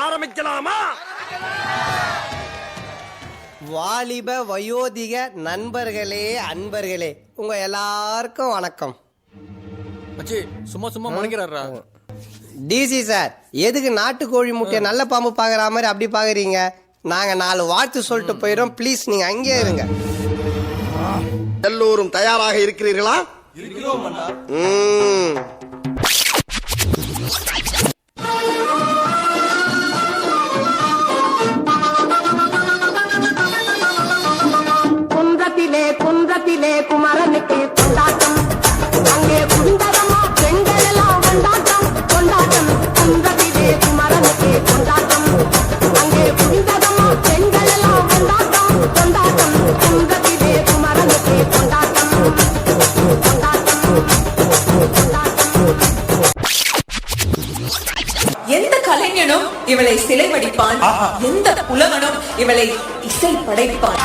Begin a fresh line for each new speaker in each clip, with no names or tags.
ஆரம்பிக்கலாமா?
வாலிப வயோதிக நண்பர்களே, அன்பர்களே, உங்க எல்லாருக்கும் வணக்கம்.
சும்மா சும்மா மணிக்கிறாரா?
டிசி சார், எதுக்கு நாட்டுக்கோழி முட்டைய நல்ல பாம்பு பாக்குற மாதிரி அப்படி பாக்குறீங்க? நாங்க 4 வாழ்த்து சொல்லிட்டு போயிடும். ப்ளீஸ் நீங்க அங்கே இருங்க.
எல்லோரும் தயாராக இருக்கிறீர்களா?
குன்றத்திலே குமரனுக்கு கொண்டாட்டம், அங்கே குண்டரமா பெண்கள் எல்லாம் கொண்டாட்டம் கொண்டாட்டம். குன்றத்திலே குமரனுக்கு கொண்டாட்டம், அங்கே குண்டரமா பெண்கள் எல்லாம் கொண்டாட்டம் கொண்டாட்டம். குன்றத்திலே குமரனுக்கு கொண்டாட்டம் கொண்டாட்டம் கொண்டாட்டம்.
எந்த கலைஞனும் இவளை சிலை வடிப்பான், எந்த புலவனும் இவளை இசை படைப்பான்.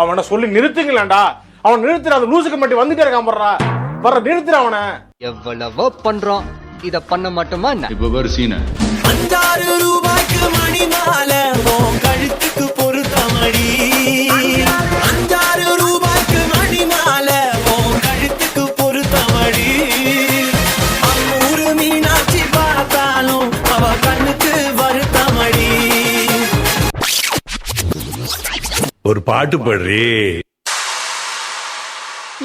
அவனை சொல்லி நிறுத்துங்களேன்டா. அவன் நிறுத்துற, அந்த லூசுக்கு மட்டும் வந்துட்டே இருக்கான். வர்ற நிறுத்துற அவனை.
எவ்வளவோ பண்றோம், இத பண்ண மாட்டோமா?
இப்ப ஒரு சீன
5 ரூபாய்க்கு மணி மாலை கழுத்துக்கு பொருத்தமடி. 5 ரூபாய்க்கு மணி மாலை கழுத்துக்கு பொருத்தமடி. அம்மூரு மீனாட்சி பார்த்தாலும் அவ கண்ணுக்கு வருத்தமடி.
ஒரு பாட்டு பாடுறே.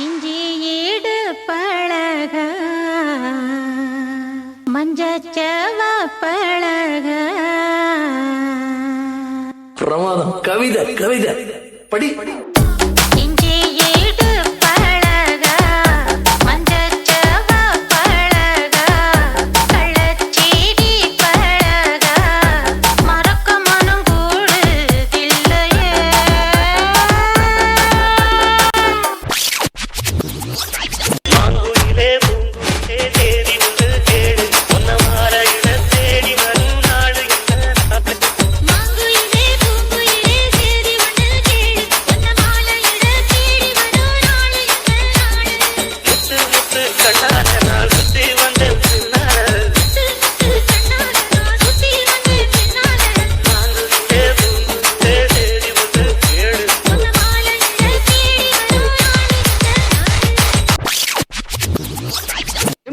இஞ்சி ஈடு பழக மஞ்சச்சவ பழக.
பிரமாதம். கவிதை கவிதை படி.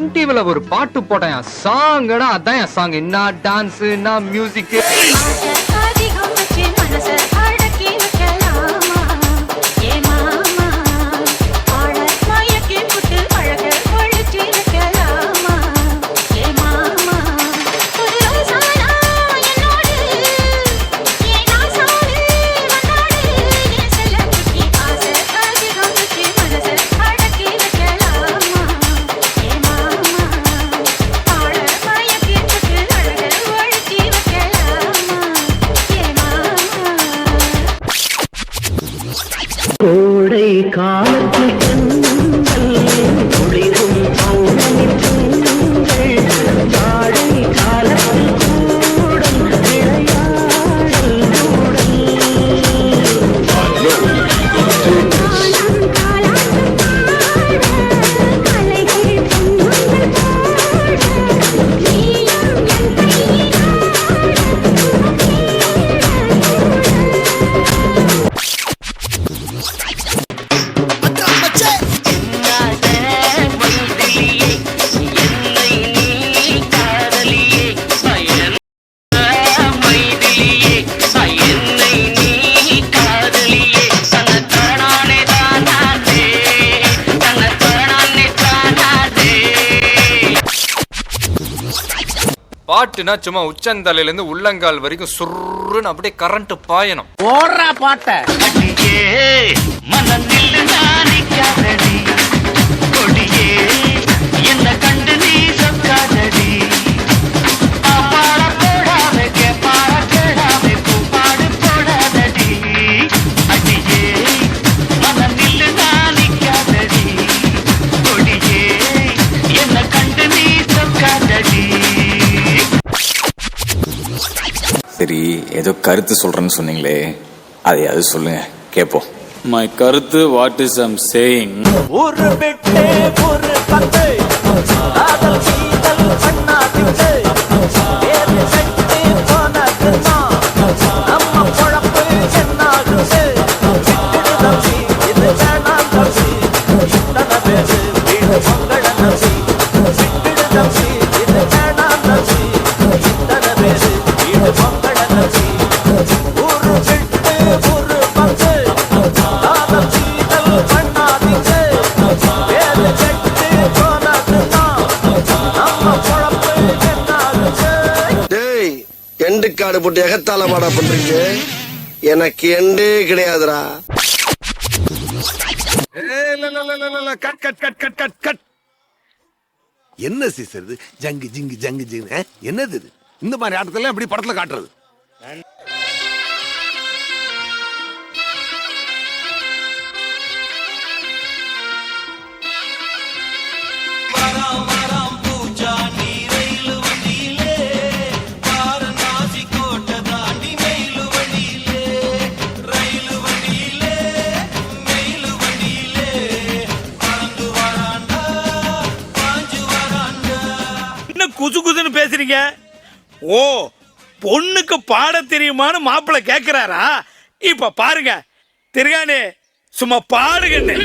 MTVல ஒரு பாட்டு போட்டேன், சாங்கடா. அதான் என் சாங். என்ன டான்ஸ், என்ன மியூசிக். பாட்டுனா சும்மா உச்சந்தலையில இருந்து உள்ளங்கால் வரைக்கும் சுருன்னு அப்படியே கரண்ட் பாயணும்.
ஓடுறா பாட்ட என்ன கண்டு நீ சொக்காதடி
சரி, ஏதோ கருத்து சொல்றேன்னு சொன்னீங்களே, அதையாவது சொல்லுங்க கேப்போம்.
மை கருத்து வாட் இஸ் ஐம் சேயிங்.
ஒரு பெட்டே ஒரு பத்து காதல் சீதல் பண்ணாதிட்டு ஏறு செட்டு போனதுன்னா நம்ம பொழப்பு என்னாகுது. விட்டுடு தம்பி, இது வேணாம் தம்பி, இத்தனை பேரு வீடு பொங்கல நம்பி. விட்டுடு தம்பி, இது வேணாம் தம்பி, இத்தனை பேரு வீடு பொங்கல நம்பி. ஒரு பெட்டு ஒரு பத்து காதல் சீதல் பண்ணாதிட்டு ஏறு செட்டு போனதுன்னா நம்ம பொழப்பு என்னாகுது.
டேய், எண்டு காடு போட்டு எகத்தால மாடா பண்றீங்க. எனக்கு எண்டே கிடையாதுடா.
Cut cut cut cut cut cut. என்ன சீசர் இது? ஜங்கு ஜிங்கு ஜங்கு ஜிங்கு என்னது இது? இந்த மாதிரி ஆட்டத்தெல்லாம் எப்படி படத்துல காட்டுறது?
குசு குசுன்னு பேசுறீங்க. ஓ, பொண்ணுக்கு பாட தெரியுமான்னு மாப்பிள்ளை கேக்குறாரா? இப்ப பாருங்க திருகானே, சும்மா பாடுங்கன்னு.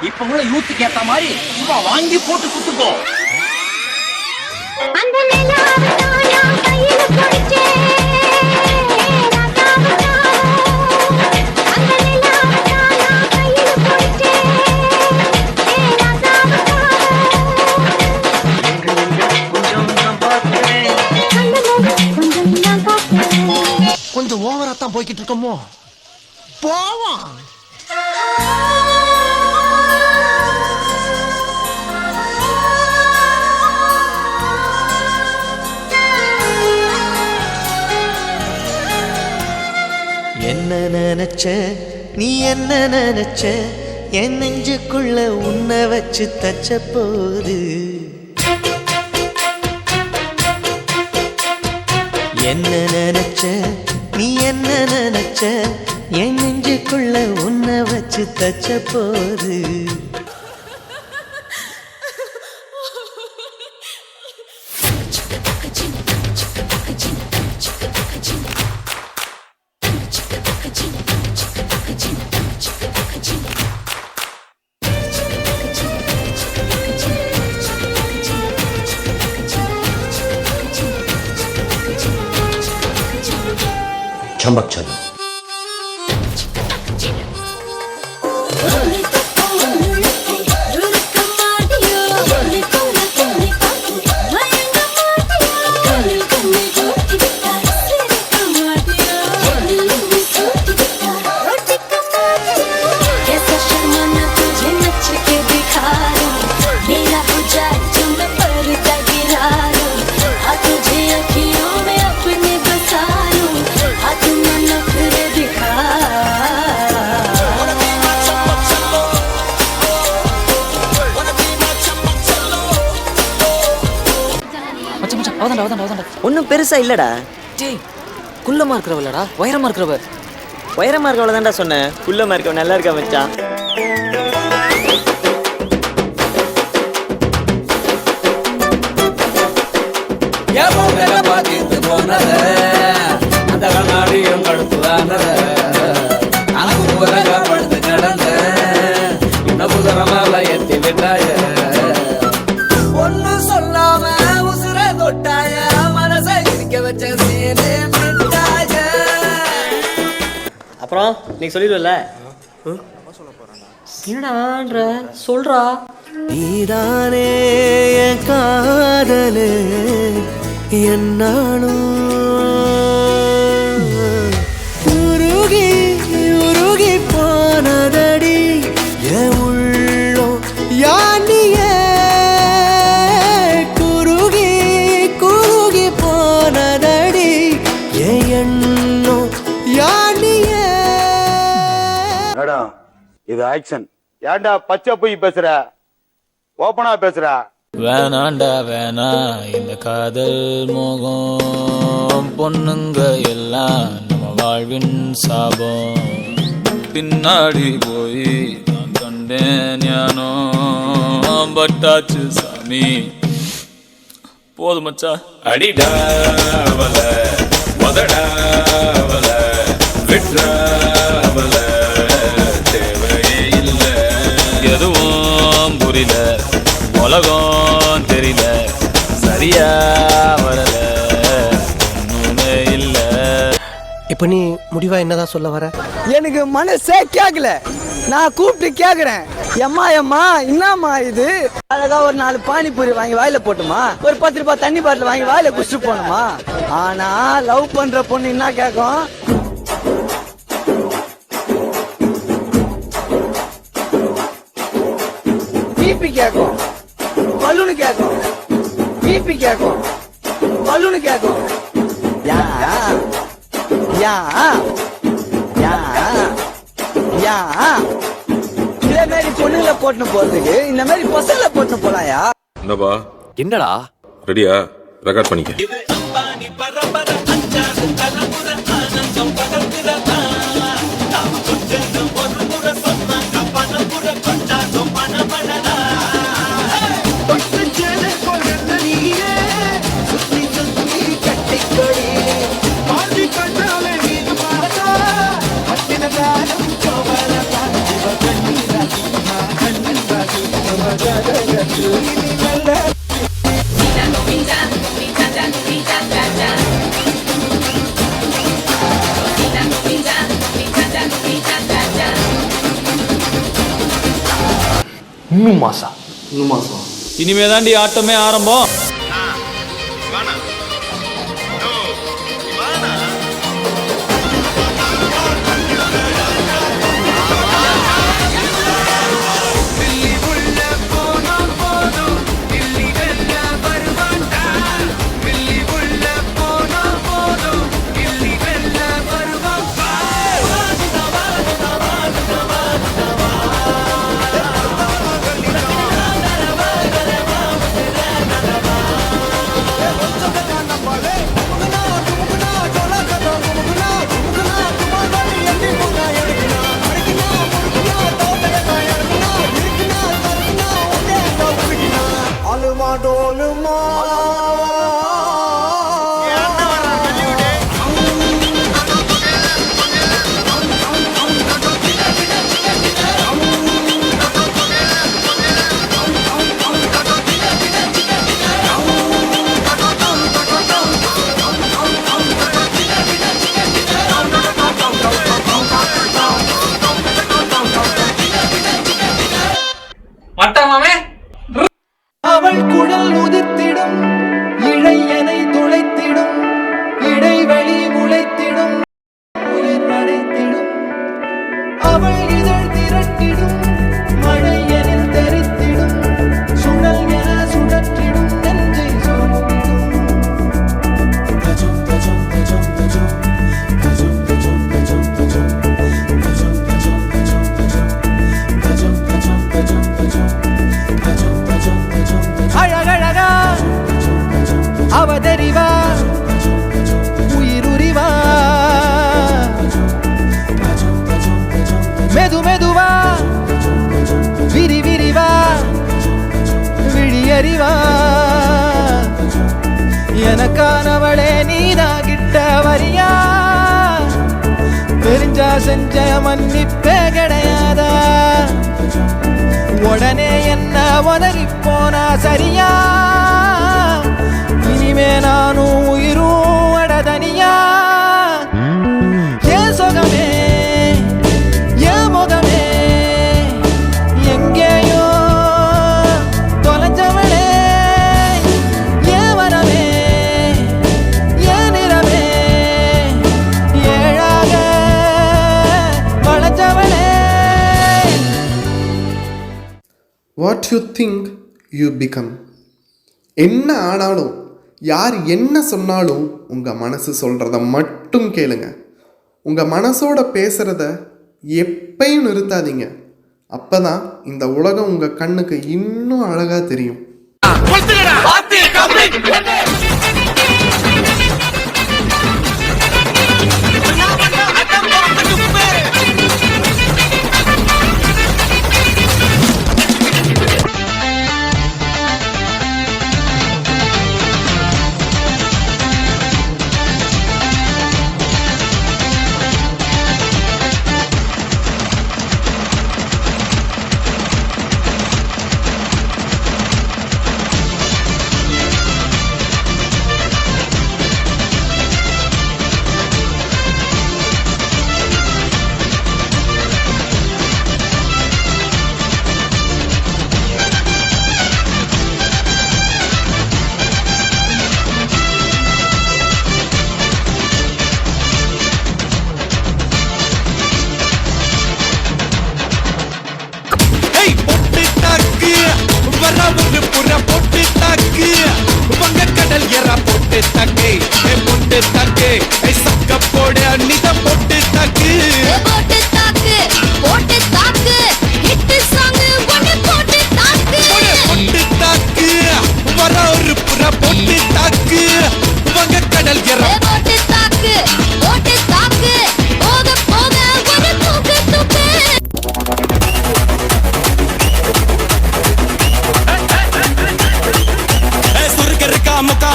இப்ப உள்ள யூத்துக்கு ஏத்த மாதிரி சும்மா வாங்கி போட்டு சுத்துக்கோ.
அந்த நிலாவை நான் கையில பிடிச்சே அந்த நிலாவை நான் கையில பிடிச்சே
கொஞ்சம் ஓவரா தான் போய்கிட்டு இருக்கோமோ? போவோம்.
என்ன நினைச்ச நீ, என்ன நினைச்ச, என் நெஞ்சுக்குள்ள உன்னை வச்சு தச்ச போது. என்ன நினைச்ச நீ, என்ன நினைச்ச, என் நெஞ்சுக்குள்ள உன்னை வச்சு தச்ச போது.
चमक चलो.
ஒன்னும் பெருசா இல்லடா. குள்ளமா இருக்கிறவளடா, உயரமா இருக்கிறவ. உயரமா இருக்கவள தான்டா சொன்னேன். குள்ளமா இருக்கவ நல்லா இருக்கா மச்சான்.
அந்த கண்ணாடியும் கடுப்புதான படுத்து கிடந்த இந்த புதரமால எத்தி விட்டாய ஒன்னு சொல்லாம உசுர தொட்டாய மனசை இருக்க வச்ச சீனே மிட்டாய.
அப்புறம் நீங்க சொல்லிடுவல என்னடா சொல்றா.
நீதானே என் காதலே என்னாலும் உருகி உருகி போனதடி என் உள்ளோ யானியே குருகி குருகி போனதடி என் எண்ணோ யானியே.
மேடம் இது ஆக்ஷன். ஏன்டா பச்சை போய் பேசுற, ஓப்பனா பேசுற.
வேணாண்டா வேணா இந்த காதல் மோகம் பொண்ணுங்க எல்லாம் நம்ம வாழ்வின் சாபம். பின்னாடி போய் நான் கண்டேன் ஞானோ பட்டாச்சு சாமி. போதும் மச்சா. அடிடாவல மதடாவல விட்ராவல தேவையே இல்லை எதுவும் புரியல உலகம் தெரியல சரியா வரல ஒண்ணுமே இல்ல.
இப்ப நீ முடிவா என்னதான் சொல்ல வர?
எனக்கு மனசே கேட்கல. நான் கூப்பிட்டு கேக்குறேன், எம்மா எம்மா என்னம்மா இது? அழகா ஒரு 4 பானிபூரி வாங்கி வாயில போட்டுமா, ஒரு 10 ரூபாய் தண்ணி பாட்டில் வாங்கி வாயில குடிச்சு போனோமா. ஆனா லவ் பண்ற பொண்ணு என்ன கேட்கும்? பிபி கேட்கும், பலூனு கேட்கும், பிபி கேட்கும், பலூனு கேட்கும். யா யா யா யா இதே மாதிரி பொண்ணுல போட்டு போறதுக்கு இந்த மாதிரி பசங்கள போட்டு போலாயா?
என்னப்பா
என்னடா
ரெடியா? ரெக்கார்ட் பண்ணிக்க.
இன்னும் மாசம்
இனிமே தாண்டி ஆட்டமே ஆரம்பம். எனக்கானவளே நீதான் கிட்ட வரியா தெரிஞ்சா செஞ்ச மன்னிப்பே கிடையாதா உடனே என்ன உதறி போனா சரியா இனிமே நானும் உயிரும் அடதனியா ஏன் சுகமே ஏன் முகமே எங்கேயோ தொலைஞ்சவளே ஏன் வரவே ஏன் நிறமே ஏழாக வளைஞ்சவளே.
What you think you become. என்ன ஆனாலும் யார் என்ன சொன்னாலும் உங்கள் மனசு சொல்கிறத மட்டும் கேளுங்க. உங்கள் மனசோட பேசுகிறத எப்பயும் நிறுத்தாதீங்க. அப்போ தான் இந்த உலகம் உங்கள் கண்ணுக்கு இன்னும் அழகாக தெரியும்.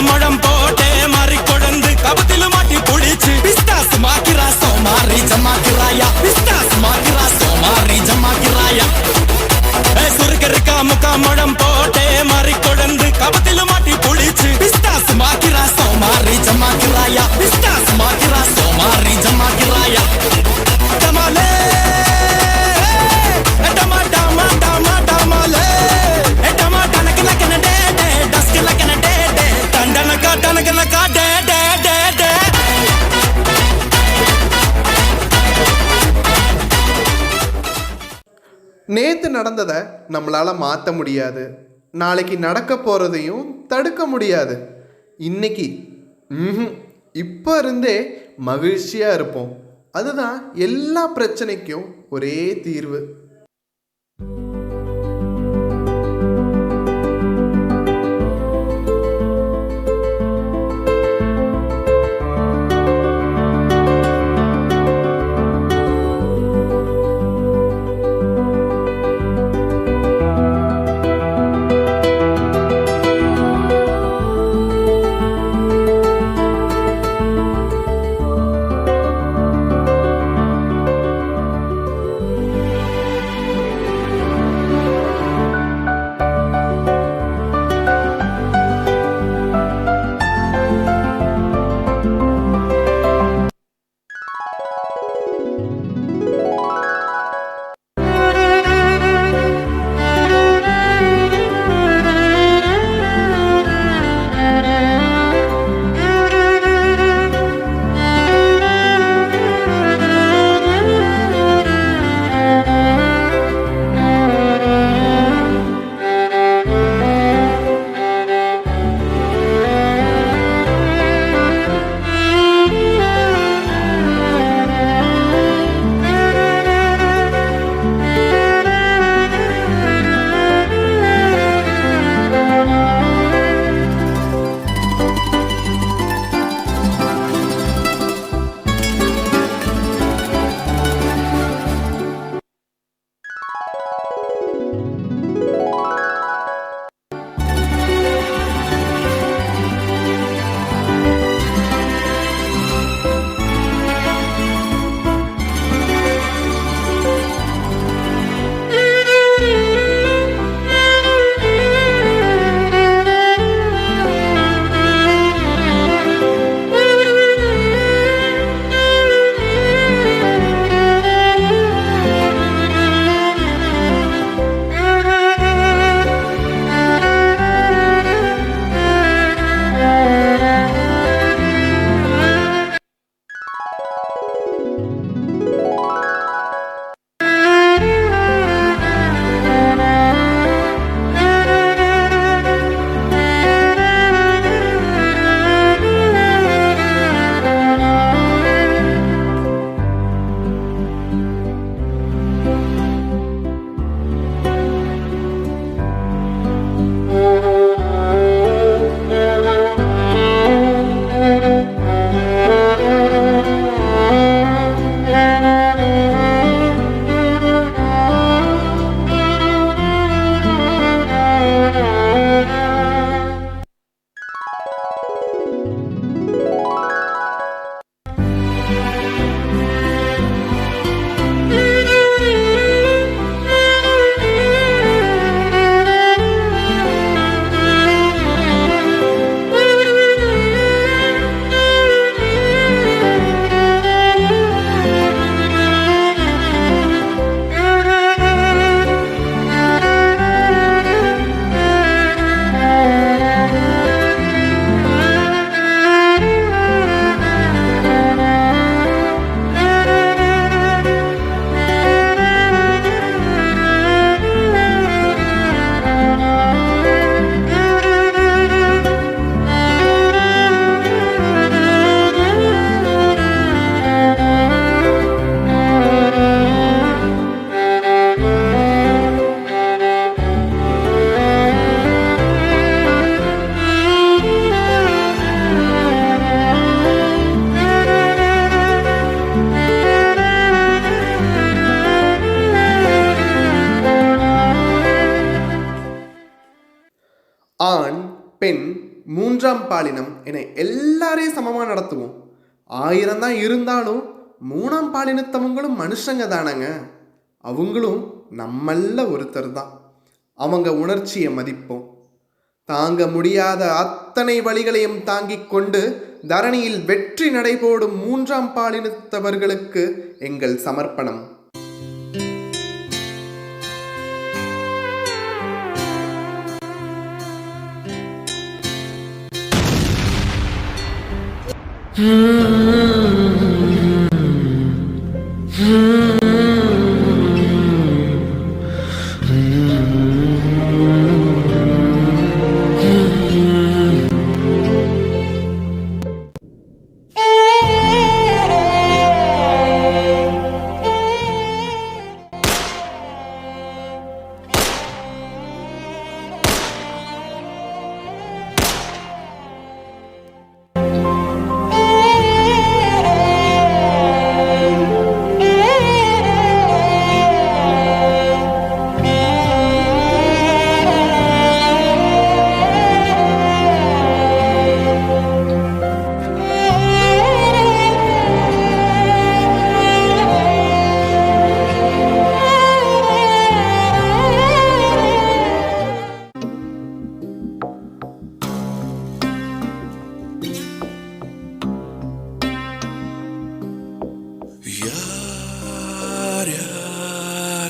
முழம் போட்டே மாறி கொழுந்து கபத்தில மாட்டி புடிச்சு பிஸ்தாஸ் மாக்கிரா சோமாரி ஜமாக்கிராயா பிஸ்தாஸ் மாக்கிரா சோமாரி ஜமாக்கிராயா சுருக்கருக்கா முக்கா முழம் போட்டே மாறி கொழுந்து கபத்தில மாட்டி புடிச்சு பிஸ்தாஸ் மாக்கிரா சோமாரி ஜமாக்கிராயா பிஸ்தாஸ் மாக்கிரா சோமாரி ஜமாக்கிராயா டமாலே டமா டமா டமா டமாலே டமா டனக்கு லக்கன டே டே டஸ்க் லக்கன டே டே டண்டனக்கா டனக்கனக்கா டே டே டே டே.
நேற்று நடந்ததை நம்மளால் மாற்ற முடியாது, நாளைக்கு நடக்க போகிறதையும் தடுக்க முடியாது. இன்னைக்கு இப்போ இருந்தே மகிழ்ச்சியாக இருப்போம். அதுதான் எல்லா பிரச்சனைக்கும் ஒரே தீர்வு. மூன்றாம் பாலினம் என எல்லாரையும் சமமாக நடத்துவோம். 1000 தான் இருந்தாலும் 3ஆம் பாலினத்தவங்களும் மனுஷங்க தானங்க. அவங்களும் நம்மள ஒருத்தர் தான். அவங்க உணர்ச்சியை மதிப்போம். தாங்க முடியாத அத்தனை வழிகளையும் தாங்கிக் கொண்டு தரணியில் வெற்றி நடைபோடும் 3ஆம் பாலினத்தவர்களுக்கு எங்கள் சமர்ப்பணம்.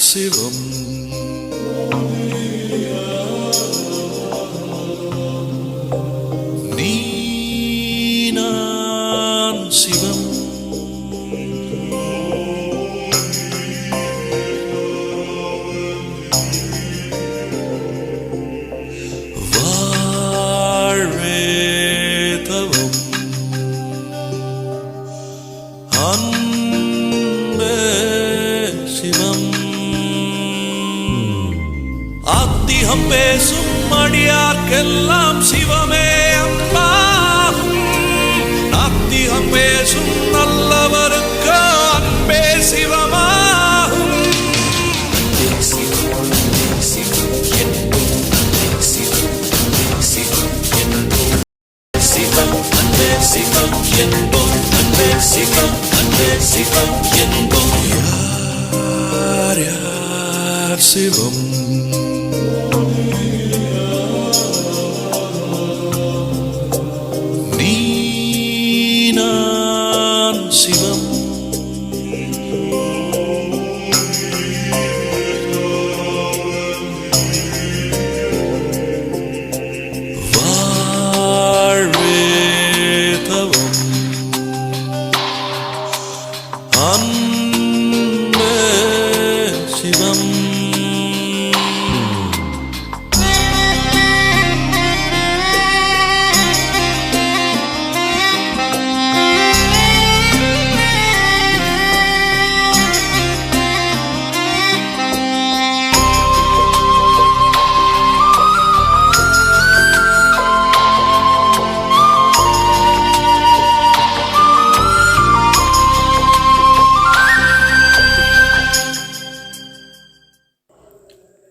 சிவம் நீ நான் சிவம் வாழ்வே தவம் அன்பே சிவம் ஆத்திகம் பேசும் அடியார்க்கெல்லாம் சிவமே அன்பாகும். நாத்திகம் பேசும் நல்லவருக்கு அன்பே சிவமாகும். சிவம் அன்பே சிவம் என்போம். அன்பே சிவம் அன்பே சிவம் என்போம். யார் யார் சிவம் நீ நான் சிவம் வாழ்வே தவம் அன்பே சிவம்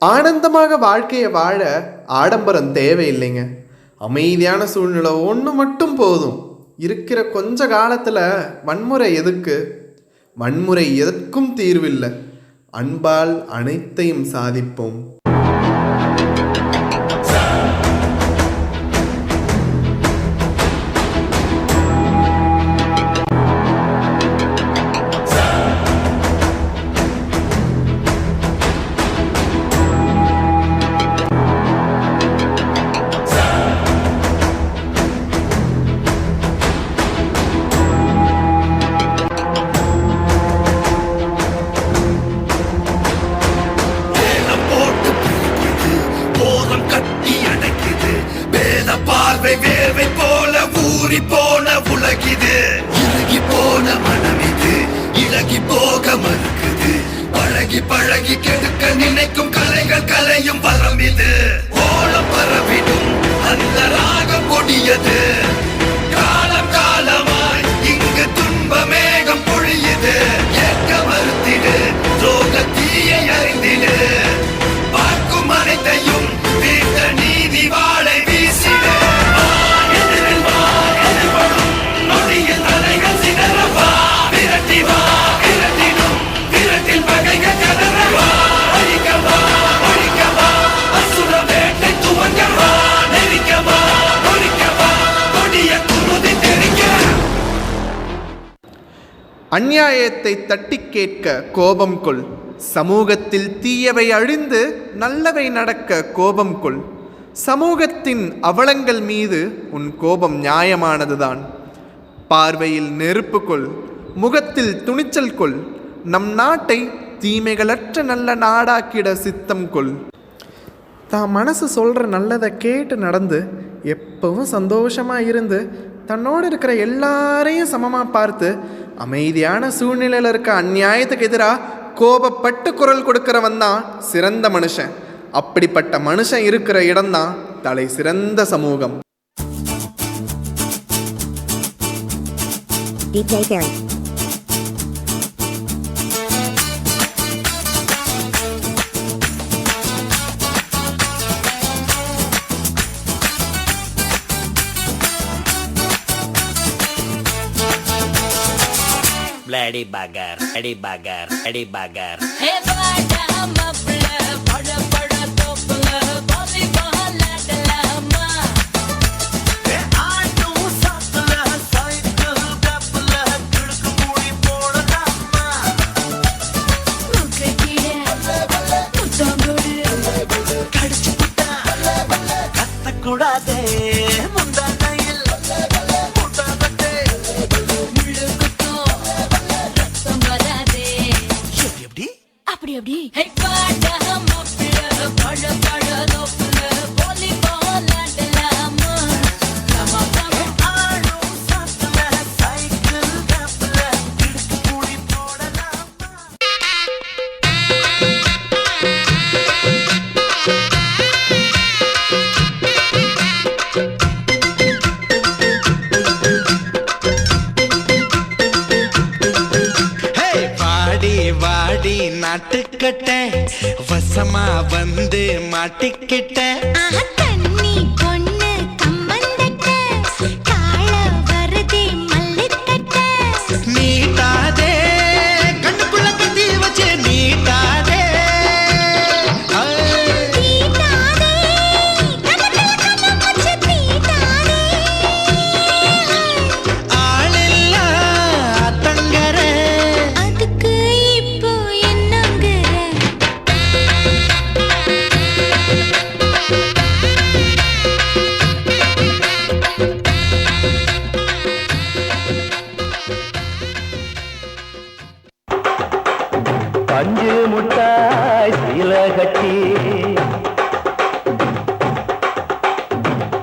ஆனந்தமாக வாழ்க்கையை வாழ ஆடம்பரம் தேவையில்லைங்க. அமைதியான சூழ்நிலை ஒன்று மட்டும் போதும். இருக்கிற கொஞ்ச காலத்தில் வன்முறை எதுக்கு? வன்முறை எதற்கும் தீர்வில்லை. அன்பால் அனைத்தையும் சாதிப்போம்.
வேர்வை போல ஊறி போன உலகிது. இறுகி போன மனம் இது இலகி போக மறுக்குது. பழகி பழகி கெடுக்க நினைக்கும் கலைகள் கலையும் வரம் இது. ஓலம் பரவிடும் அந்த ராகம் கொடியது. காலம் காலமாய் இங்கு துன்ப மேகம் பொழியுது. ஏற்க மறுத்திடு துரோக தீயை அறிந்திடு. பார்க்கும் அனைத்தையும் தீர்த்த நீதி வாழை வீசிடு.
அநியாயத்தை தட்டி கேட்க கோபம் கொள். சமூகத்தில் தீயவை அழிந்து நல்லவை நடக்க கோபம் கொள். சமூகத்தின் அவலங்கள் மீது உன் கோபம் நியாயமானதுதான். பார்வையில் நெருப்பு கொள், முகத்தில் துணிச்சல் கொள். நம் நாட்டை தீமைகளற்ற நல்ல நாடாக்கிட சித்தம் கொள். தான் மனசு சொல்கிற நல்லதை கேட்டு நடந்து எப்பவும் சந்தோஷமாக இருந்து தன்னோடு இருக்கிற எல்லாரையும் சமமாக பார்த்து அமைதியான சூழ்நிலையில் இருக்க அநியாயத்துக்கு எதிராக கோபப்பட்டு குரல் கொடுக்கிறவன் தான் சிறந்த மனுஷன். அப்படிப்பட்ட மனுஷன் இருக்கிற இடம்தான் தலை சிறந்த சமூகம்.
Bloody bugger, bloody bugger, bloody bugger.
கூடாதே முந்தானையில்
அப்படி அப்படி
நாட்டுக்கட்ட வசமா வந்து மாட்டிக்கிட்ட
தண்ணி பொண்ணு கம்பந்தட்ட கால வருதி மல்லிக்கட்ட
நீட்டாதே கண்ணுக்குள்ள கத்தி வச்சு நீட்டாதே
தீட்டாதே கணக்குல கண்ண வச்சு தீட்டாதே
ஆளில்லா தங்கர
அதுக்கு இப்போ
பஞ்சு முட்டாய் சீல கட்டி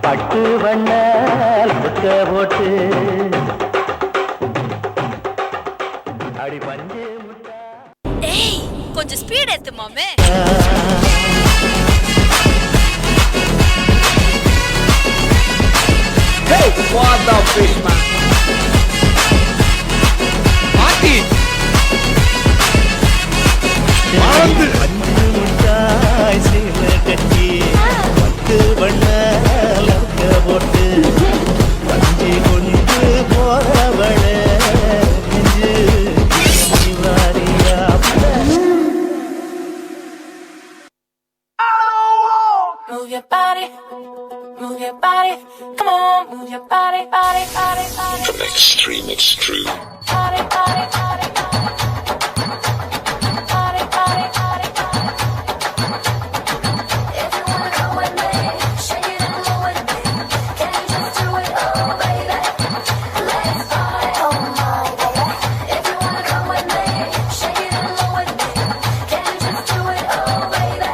பட்டு வண்ண புக்க போட்டு அடி பஞ்சு
ஏய் கொஞ்சம் ஸ்பீட் ஏத்து மாமே
Hey, what the fish man? Marty!
பஞ்சு முட்டாய் சீல கட்டி பட்டு வண்ண புக்க போட்டு பஞ்சு கொண்டு போறவள
Move your body, move your body, come on, move your body, body, body, body.
From extreme, extreme.
Body, body, body, body, body, body, body. If you wanna go with me, shake it and roll with me. Can you just do it, oh baby? Let's party, oh my baby. If you wanna go with me, shake it and roll with me. Can you just do it, oh baby?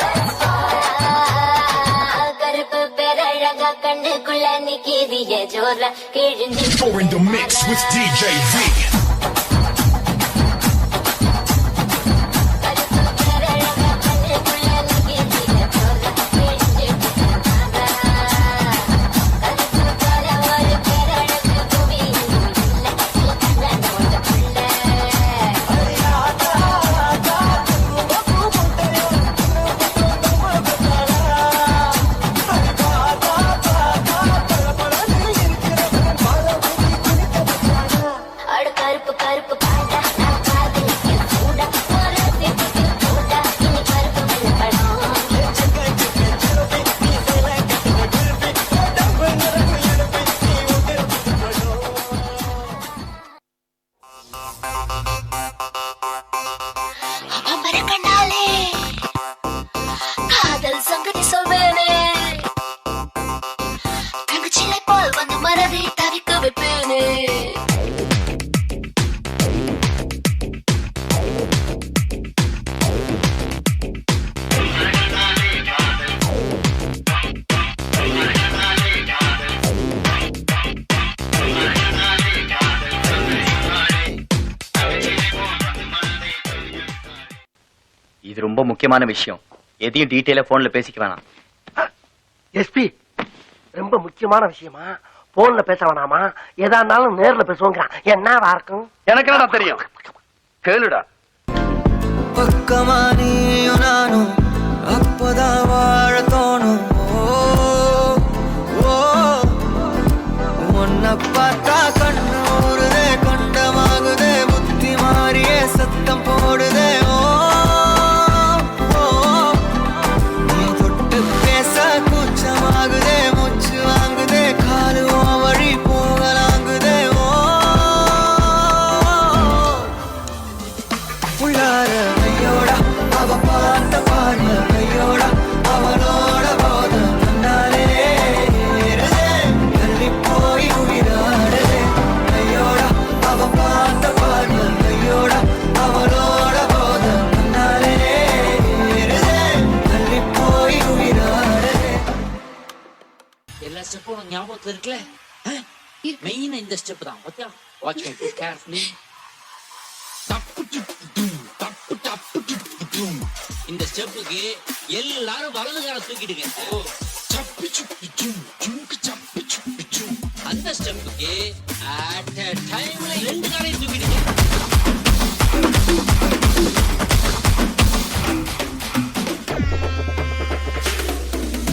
Let's party.
கருப்பு பேரழகா கண்ணுக்குள்ள நிக்கிறிய ஜோர கிழிஞ்சு
You're in the mix with DJ V.
கருப்பு
சிரிக்க வைப்பேனே.
இது ரொம்ப முக்கியமான விஷயம். எதையும் டீட்டெயிலா போன்ல பேசிக்க வேணாம்.
எஸ்பி ரொம்ப முக்கியமான விஷயமா போன்ல பேச வேணாமா, எதா இருந்தாலும் நேர்ல பேசுவோங்கிறான். என்னவா இருக்கும்?
எனக்கு என்னடா தெரியும், கேளுடா.
பக்கமா நீயும் நானும் அப்பதான் வாழ தோணும். உன்னை பார்த்தா கண்ணு ஊறுதே, கண்டமாகுதே, புத்தி மாறியே சத்தம் போடுதே. நீ தொட்டு பேச கூச்சமாகுதே, மூச்சு வாங்குதே, காலு வழி போகலாங்குதே. உள்ளார கையோட அவ பார்த்த பார்வை கையோட அவளோட போத கண்ணாலே தள்ளி போய் உயிராடுதே. கையோட அவ பார்த்த பார்வை கையோட அவளோட போத கண்ணாலே தள்ளி போய் உயிராடுதே.
எல்லா ஸ்டெப்பும் உனக்கு ஞாபகத்துல இருக்குல்ல? மெயின் இந்த ஸ்டெப் தான். பாத்தியா? Watch me carefully. இந்த ஸ்டெப்புக்கு எல்லாரும் வலது கால தூக்கிடுங்க. அந்த ஸ்டெப்புக்கு அட் a டைம்ல 2 காலையும் தூக்கிடுங்க.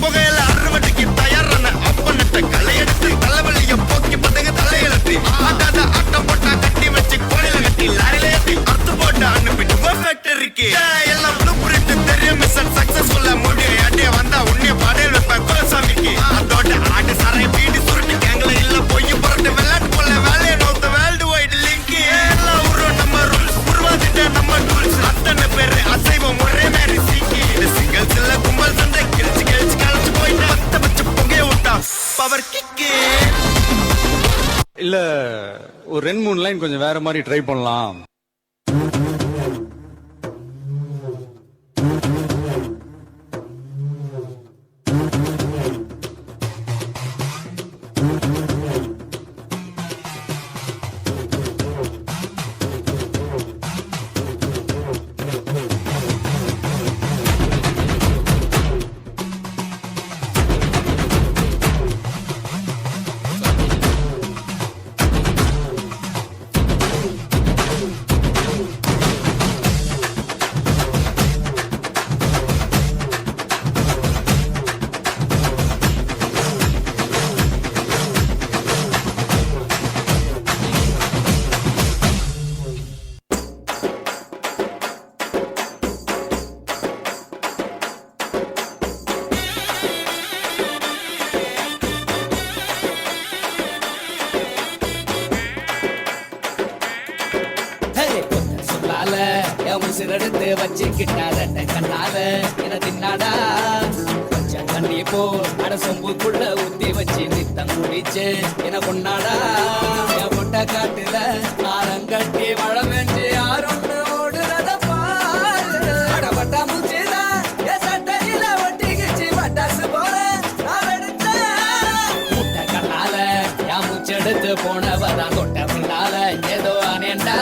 புகையில அறுவடைக்கு தயாரான அப்பனத்தை களையெடுத்து தலைவலிய போக்கி பத்தங்க தலையெழுத்து ஆட்டாத ஆட்டம் போட்டா கட்டி வச்சு கோயில கட்டி லாரில ஏத்தி அறுத்து போட்டு அனுப்பிட்டு ஃபேக்டரிக்கு எல்லாம் ப்ளூ பிரிண்ட் தெரியும். மிஷன் சக்சஸ்ஃபுல்லா முடியும். அடியே வந்தா உன்னைய பாடையில் வைப்பேன் குலசாமிக்கு. அதோட ஆட்டு சரை பீடி சுருட்டு கேங்கல இல்ல பொய்ய புரட்டு விளையாட்டு போல வேலையை நோத்த வேர்ல்டு வைடு லிங்க். எல்லாம் உருவம் நம்ம ரூல்ஸ் உருவாதிட்ட நம்ம டூல்ஸ். அத்தனை பேரு அசைவம் ஒரே மாதிரி சீக்கி. இது சிங்கிள்ஸ் இல்ல கும்பல் சண்டை கிழிச்சு கிழிச்சு கழிச்சு போயிட்டு பத்த பச்ச பொங்கைய விட்டா பவர் கிக்கு.
இல்ல ஒரு 2-3 லைன் கொஞ்சம் வேற மாதிரி ட்ரை பண்ணலாம்.
உசிரெடுத்து வச்சுக்கிட்டாத கண்ணால என தின்னாடா. கொஞ்சம் தண்ணி போ அட சொம்புக்குள்ள ஊத்தி வச்சு நித்தம் குடிச்சு என கொண்டாடா. என் பொட்ட காட்டுல ஆரங்கட்டி மழை பெஞ்சு யாரொன்னு ஓடுறத பாரு. அடப்பட்டா முச்சிதா என் சட்டையில ஒட்டிக்கிச்சு பட்டாசு போல நான் எடுத்தேன். முட்டை கண்ணால என் மூச்செடுத்து போனவதான் கொட்ட முன்னால ஏதோ அனேண்டா.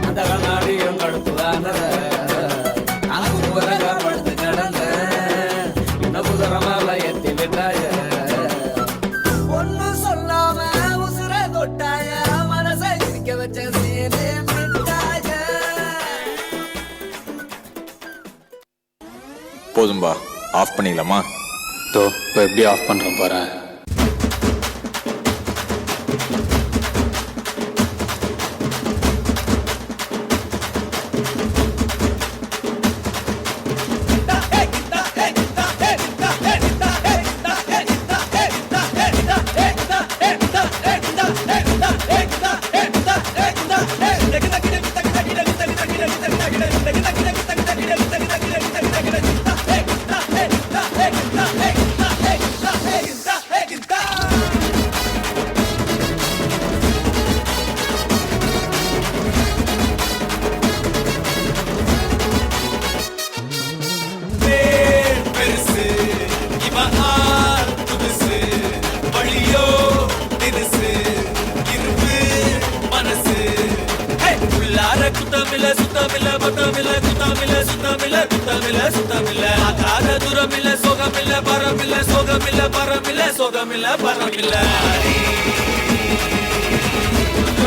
அந்த கண்ணாடியும் கழுத்து படுத்து கிடந்த இன்னும் புதரமால எத்தி விட்டாய. ஒன்னு சொல்லாம உசுர தொட்டாய மனசை சிரிக்க வச்ச சீனே விட்டாய.
போதும்பா, ஆஃப் பண்ணிடலாமா?
இப்போ எப்படி ஆஃப் பண்றோம் பாரு.
குத்தமில்ல சுத்தமில்ல பத்தமில்ல குத்தமில்ல சுத்தமில்ல குத்தமில்ல சுத்தமில்ல ஆகாத தூரமில்ல சோகமில்ல பரமில்ல சோகமில்ல பரமில்ல சோகமில்ல பரமில்ல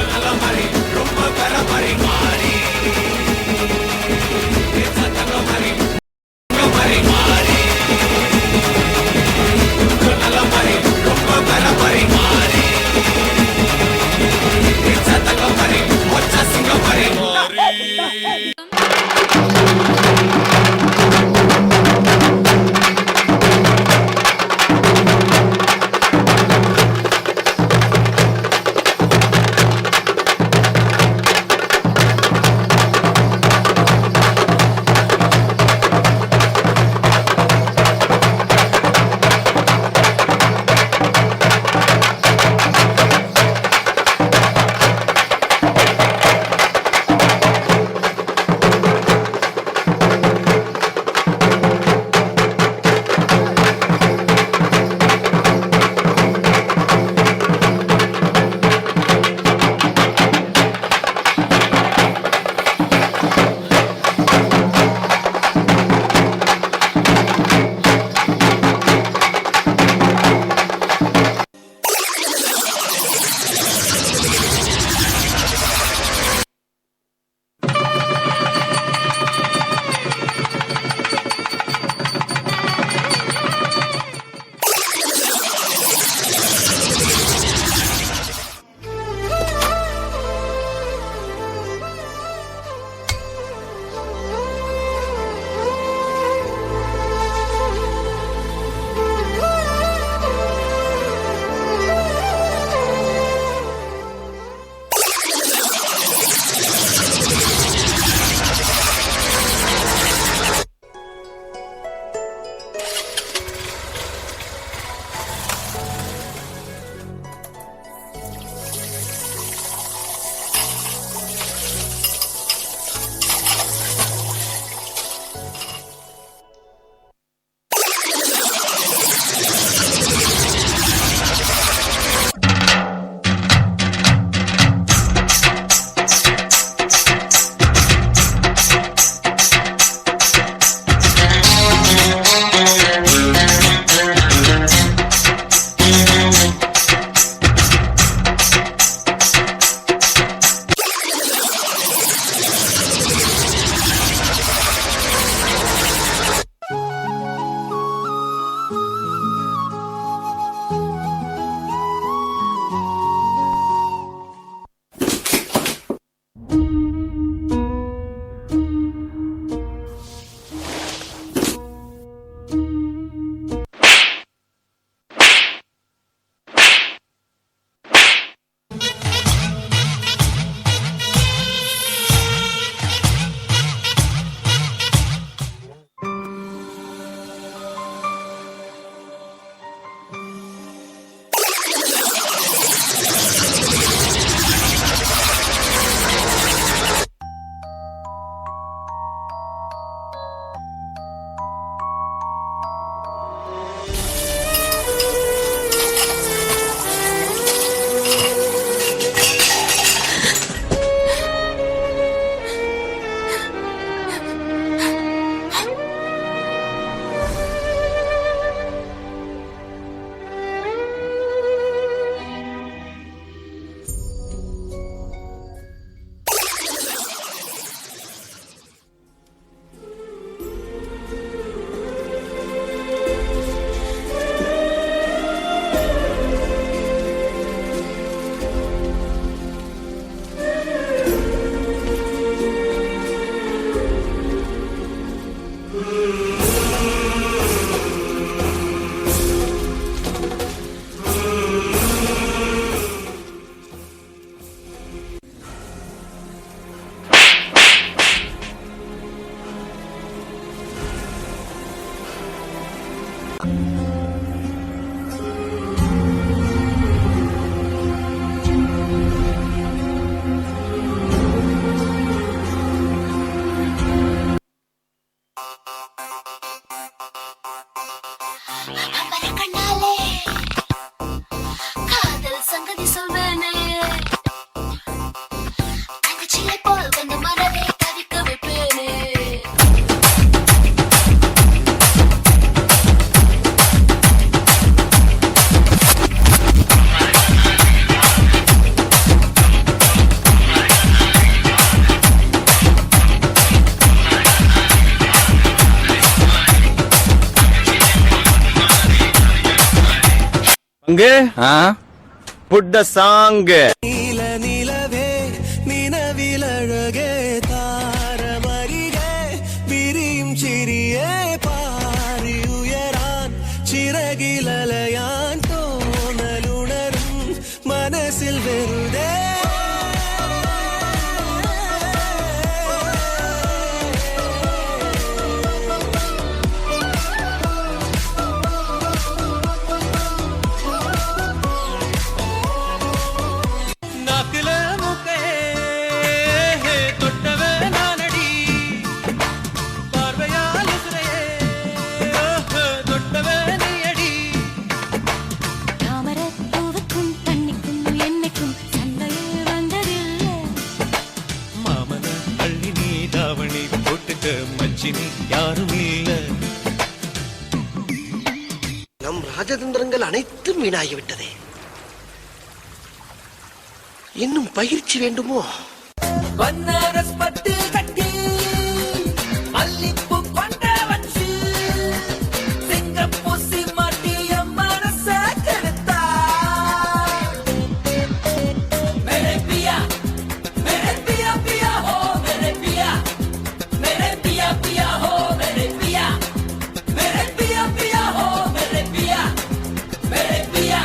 நல்ல மாதிரி ரொம்ப பெற மாதிரி மாறி சத்தங்க மாதிரி மாதிரி மாறி நல்ல மாதிரி ரொம்ப பெற மாதிரி மாறி சத்தங்க மாதிரி ஒச்ச சிங்க மாதிரி புட் த சாங்.
நிலவே நினவிலழகே தாரமரிகே விரியும் சிறியே பாரி உயரான் சிறகிலலையான் தோணலுணரும் மனசில் வெறுதே
நம் ராஜதந்திரங்கள் அனைத்தும் வீணாகிவிட்டதே. இன்னும் பயிற்சி வேண்டுமோ?
பன்னாரஸ் பட்டு கட்டி மல்லிப்பூ கொண்ட வச்சு சிங்கப்பூ சிம்மாட்டிய மனச கெடுத்தா. மேரே பியா பியா ஹோ மேரே பியா பியா ஹோ மேரே பியா பியா ஹோ மேரே பியா.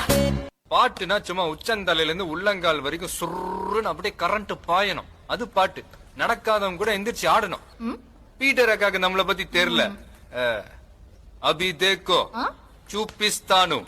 பாட்டுனா சும்மா உச்சந்தலையில இருந்து உள்ளங்கால் வரைக்கும் சுருன்னு அப்படியே கரண்ட் பாயணும். அது பாட்டு. நடக்காதவங்க கூட எந்திரிச்சு ஆடணும். பீட்டர் அக்காக்கு நம்மள பத்தி தெரியல. அபி தேக்கோ சூப்பிஸ்தானு.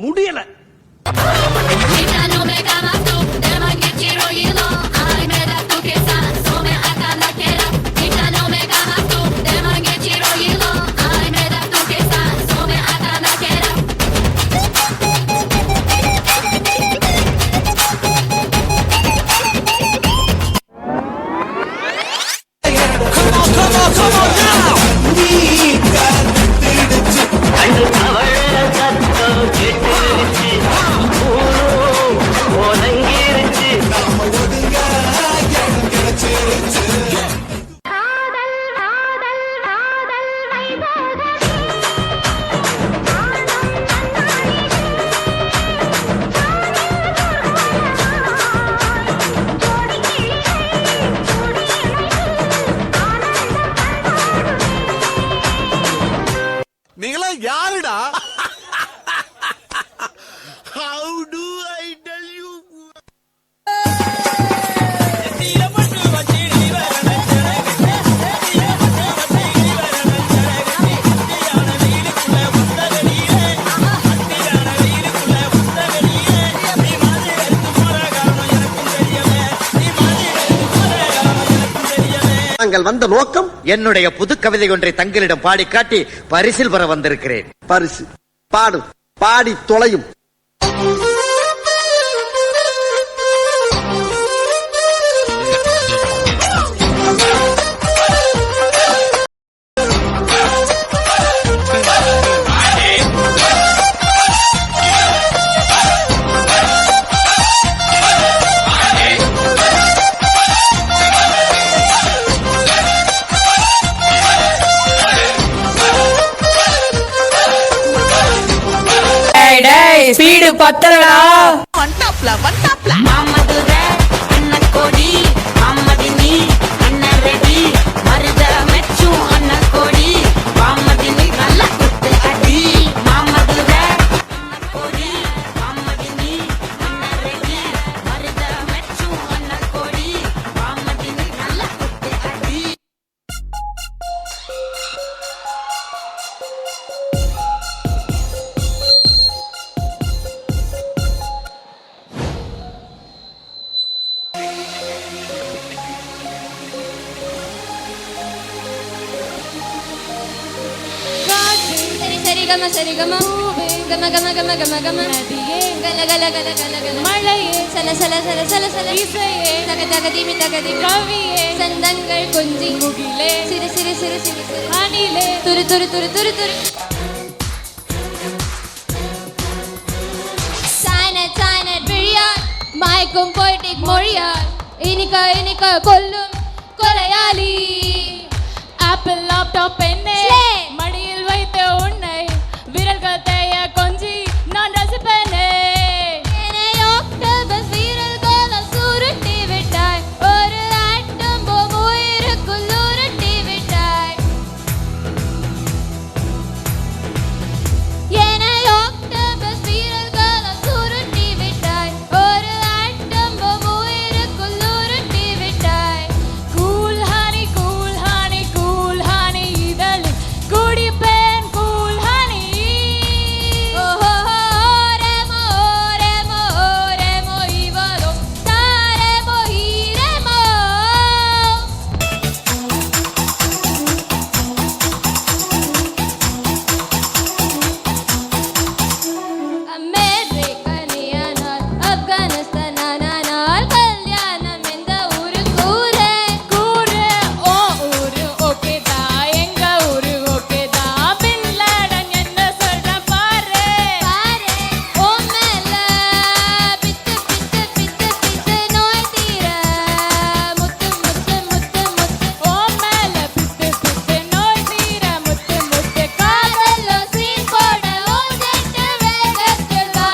முடியல.
நீங்களா யாருடா? How do I tell you?
நாங்கள் வந்த நோக்கம் என்னுடைய புது கவிதை ஒன்றை தங்களிடம் பாடி காட்டி பரிசில் பெற வந்திருக்கிறேன். பரிசு பாடு பாடி தொலையும்.
ஸ்பீடு பத்தலடா.
மாமதுரை அண்ணன் கோடி மாமதினி அண்ணன் ரெடி மருத மெச்சும் அண்ணன் கோடி மாமதினி நல்ல குத்து அடி மாமதுரை அண்ணன் கோடி மாமதினி அண்ணன் ரெடி மருத மெச்சும் அண்ணன் கோடி மாமதினி நல்ல குத்து அடி.
சரி கம கம கம கம கம கம நதியே கல கல கல கல கல மழையே சல சல சல சல சல இசையே தக தக திமி கவியே சந்தங்கள் கொஞ்சி முகிலே சிறு சிறு சிறு சிறு சிறு அணிலே துரு துரு துரு துரு துரு சாய்னட் சாய்னட் விழியார் மயக்கும் பொய்டிக் மொழியார் இனிக்க இனிக்க கொல்லும் கொலையாளி ஆப்பிள் லேப்டாப் பெண்ணே மடியில் வைத்த உன்னை விரல்கள் தேய கொஞ்சி நான் ரசிப்பேனே என்னை ஆக்டோபஸ் வீரல்களால் சுருட்டி விட்டாய் ஒரு ஆட்டம் போம் உயிருக்குள் உருட்டி விட்டாய் என்னை ஆக்டோபஸ் வீரல்களால் சுருட்டி விட்டாய் ஒரு ஆட்டம் போம் உயிருக்குள் உருட்டி விட்டாய் கூல் ஹனி இதழில் குடிப்பேன் கூல் ஹனி ஓஹோ ரெமோ ரெமோ ரெமோ இவளோ தாரெமோ ஹீரெமோ அமெரிக்கனியானால் ஆப்கானிஸ்தானானால் கல்யாணம் எந்த ஊரு கூரே கூரே ஓ ஊரு ஓகேதா எங்க ஊரு ஓகேதா பின் லாடன் என்ன சொல்ற பாரு பாரு ஓ மேல பித்து பித்து பித்து பித்து நோய் தீர முத்து முத்து முத்து முத்து ஓ மேல பித்து பித்து நோய் தீர முத்து முத்து காதலோ சீன் போட ஓ ஜெட்டு வேகத்தில் வா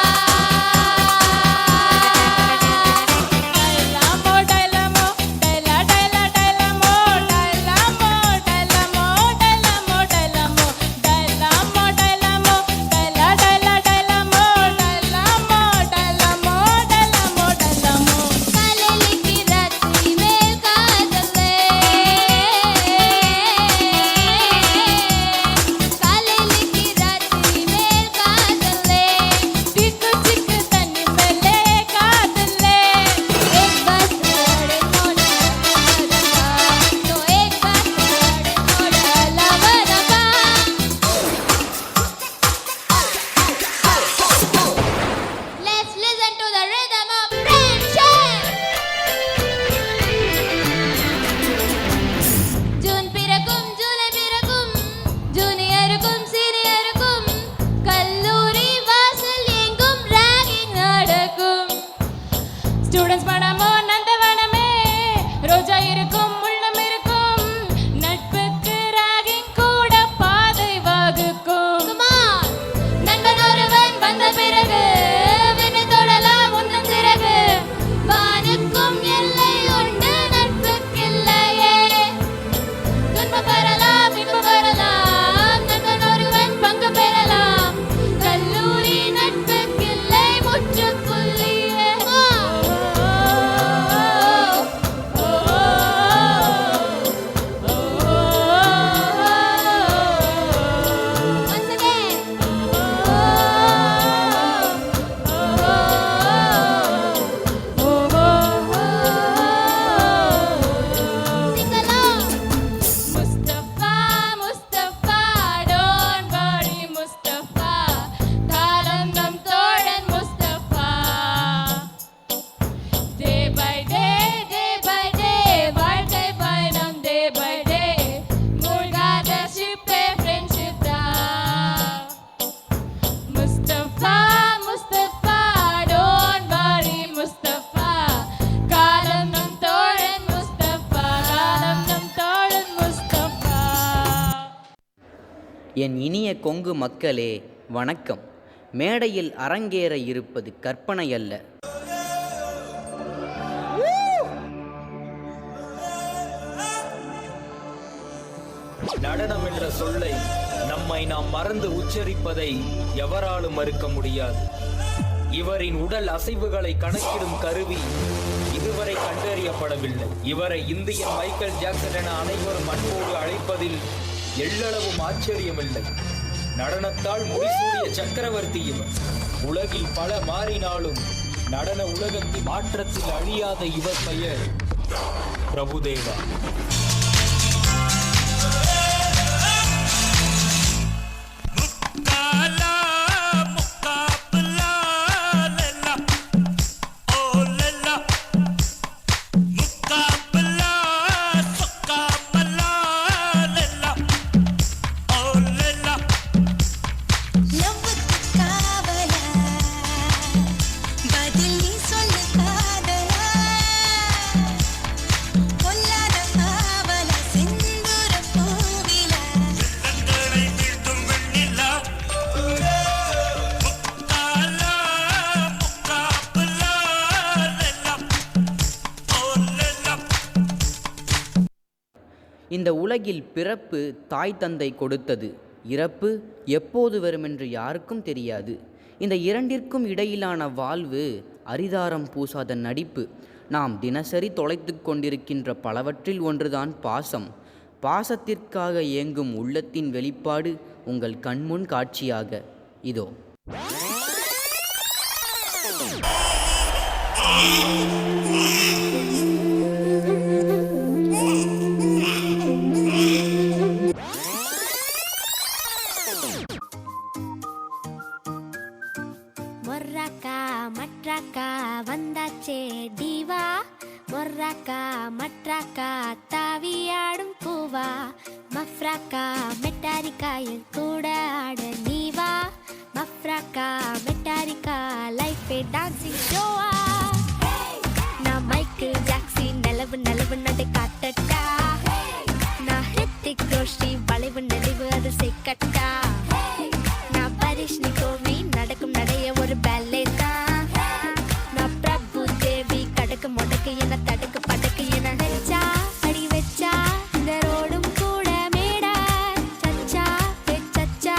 dilemma dilemma டைலா டைலா dilemma dilemma dilemma dilemma dilemma dilemma dilemma டைலா டைலா dilemma dilemma dilemma dilemma dilemma காலைக்கு ராத்திரி மேல் காதலே காலைக்கு ராத்திரி மேல் காதலே சிக்கு சிக்கு தண்ணி மேலே காதலே एक बार लड़े मोड़ा तो एक बार लड़े मोड़ा लवनगा Let's listen to the rhythm of friendship. June பிறக்கும் ஜூலை பிறக்கும் ஜூனியருக்கும் சீனியருக்கும் கல்லூரி வாசல் எங்கும் ராகிங் நடக்கும் ஸ்டூடெண்ட்ஸ் பணமோ நந்தவனமே ரோஜா இருக்கும் முள்ளம் இருக்கும் நட்புக்கு ராகிங் கூட பாதை வகுக்கும் நண்பன் ஒருவன் வந்த பிறகு விண்ணை தொடலாம் உந்தன் சிறகு வானுக்கும் எல்லை உண்டு நட்புக்கில்லையே துன்பம் வரலாம் இன்பம் வரலாம் நண்பன் ஒருவன் பங்கு பெறலாம் கல்லூரி நட்புக்கில்லை முற்றுப்புள்ளியே Once again. Sing along. Mustafa, Mustafa, don't worry, Mustafa. காலம் நம் தோழன் Mustafa. Day by day, வாழ்க்கை பயணம் day by day. மூழ்காத ஷிப்பே friendship தான். Mustafa, Mustafa, don't worry, Mustafa. காலம் நம் தோழன் Mustafa. காலம் நம் தோழன் Mustafa.
என் இனிய கொங்கு மக்களே வணக்கம்.
மேடையில் அரங்கேற இருப்பது கற்பனை அல்ல.
நடனம் என்ற சொல்லை நம்மை நாம் மறந்து உச்சரிப்பதை எவராலும் மறுக்க முடியாது. இவரின் உடல் அசைவுகளை கணக்கிடும் கருவி இதுவரை கண்டறியப்படவில்லை. இவரை இந்தியன் மைக்கேல் ஜாக்சன் என அனைவரும் அன்போடு அழைப்பதில் எள்ளளவும் ஆச்சரியமில்லை. நடனத்தால் முடிசூடிய சக்கரவர்த்தி இவர். உலகில் பல மாறினாலும் நடன உலகத்தின் மாற்றத்தில் அழியாத இவர் பெயர் பிரபுதேவா.
இந்த உலகில் பிறப்பு தாய் தந்தை கொடுத்தது, இறப்பு எப்போது வருமென்று யாருக்கும் தெரியாது. இந்த இரண்டிற்கும் இடையிலான வாழ்வு அரிதாரம் பூசாத நடிப்பு. நாம் தினசரி தொலைத்து கொண்டிருக்கின்ற பலவற்றில் ஒன்றுதான் பாசம். பாசத்திற்காக ஏங்கும் உள்ளத்தின் வெளிப்பாடு உங்கள் கண்முன் காட்சியாக இதோ.
மொர்ராக்கா மட்ராக்கா வந்தாச்சே டிவா, மொர்ராக்கா மட்ராக்கா தாவியாடும் பூவா, மஃப்ராக்கா மெட்டாரிக்கா என் கூட ஆட நீவா, மஃப்ராக்கா மெட்டாரிக்கா லைஃபே டான்சிங் ஷோவா. நான் மைக்கேல் ஜாக்சன் நிலவு நிலவு நடை காட்டட்டா, நான் ஹித்திக் ரோஷி வளைவு நெளிவு அது செய்கட்டா, நான் பரிஷ்னி கோவி நடக்கும் நடைய ஒரு பேலே தான், நான் பிரபு தேவி கடக்கு முடக்கு என தடுக்கு படக்கு என வச்சா அடி வச்சா இந்த ரோடும் கூட மேடா சச்சா சச்சா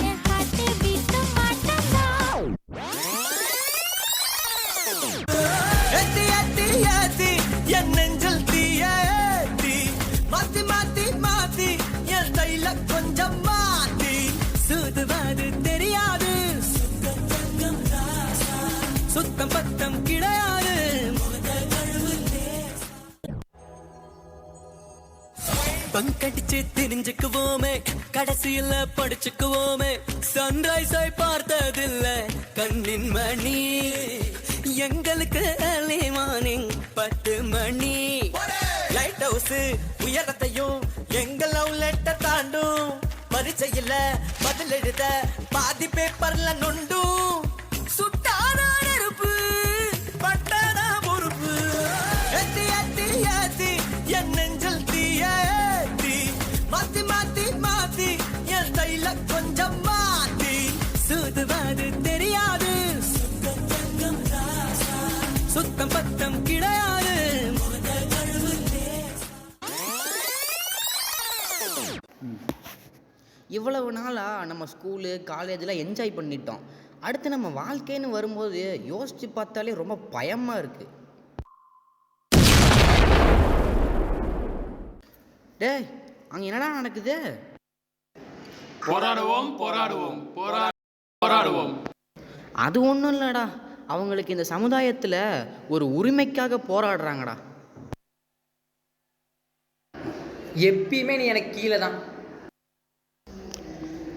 என் ஹார்ட் பீட் மாட்டா.
ஏத்தி ஏத்தி ஏத்தி என் நெஞ்சில் தீயேத்தி, மாத்தி மாத்தி மாத்தி என் ஸ்டைல கொஞ்சம் மாத்தி, சுதுவாது தெரியாது சுத்தம் பத்தம் கிடையாது. பங்கடிச்சு தெரிஞ்சுக்குவோமே, கடைசியில படிச்சுக்குவோமே, சன்ரைஸை பார்த்ததில்ல கண்ணின் மணி, எங்களுக்கு early morning 10 மணி. லைட் ஹவுஸ் உயரத்தையும் எங்கள் லவ் லெட்டர் தாண்டும், பரீட்சையில பதில் எழுத பாதி பேப்பர்ல நொண்டும், சுட்டானா நெருப்பு பட்டானா பொறுப்பு, ஏத்தி ஏத்தி ஏத்தி என் நெஞ்சில் தீயேத்தி, மாத்தி மாத்தி மாத்தி என் ஸ்டைல கொஞ்சம் மாத்தி, சுதுவாது தெரியாது சுத்தம் பத்தம் கிடையாது.
இவ்வளவு நாளாக நம்ம ஸ்கூலு காலேஜில் என்ஜாய் பண்ணிட்டோம். அடுத்து நம்ம வாழ்க்கைன்னு வரும்போது யோசித்து பார்த்தாலே ரொம்ப பயமாக இருக்குது. டேய், அங்கே என்னடா நடக்குது?
போராடுவோம் போராடுவோம் போராடுவோம்.
அது ஒன்றும் இல்லைடா, அவங்களுக்கு இந்த சமுதாயத்தில் ஒரு உரிமைக்காக போராடுறாங்கடா. எப்பயுமே நீ எனக்கு கீழே தான்.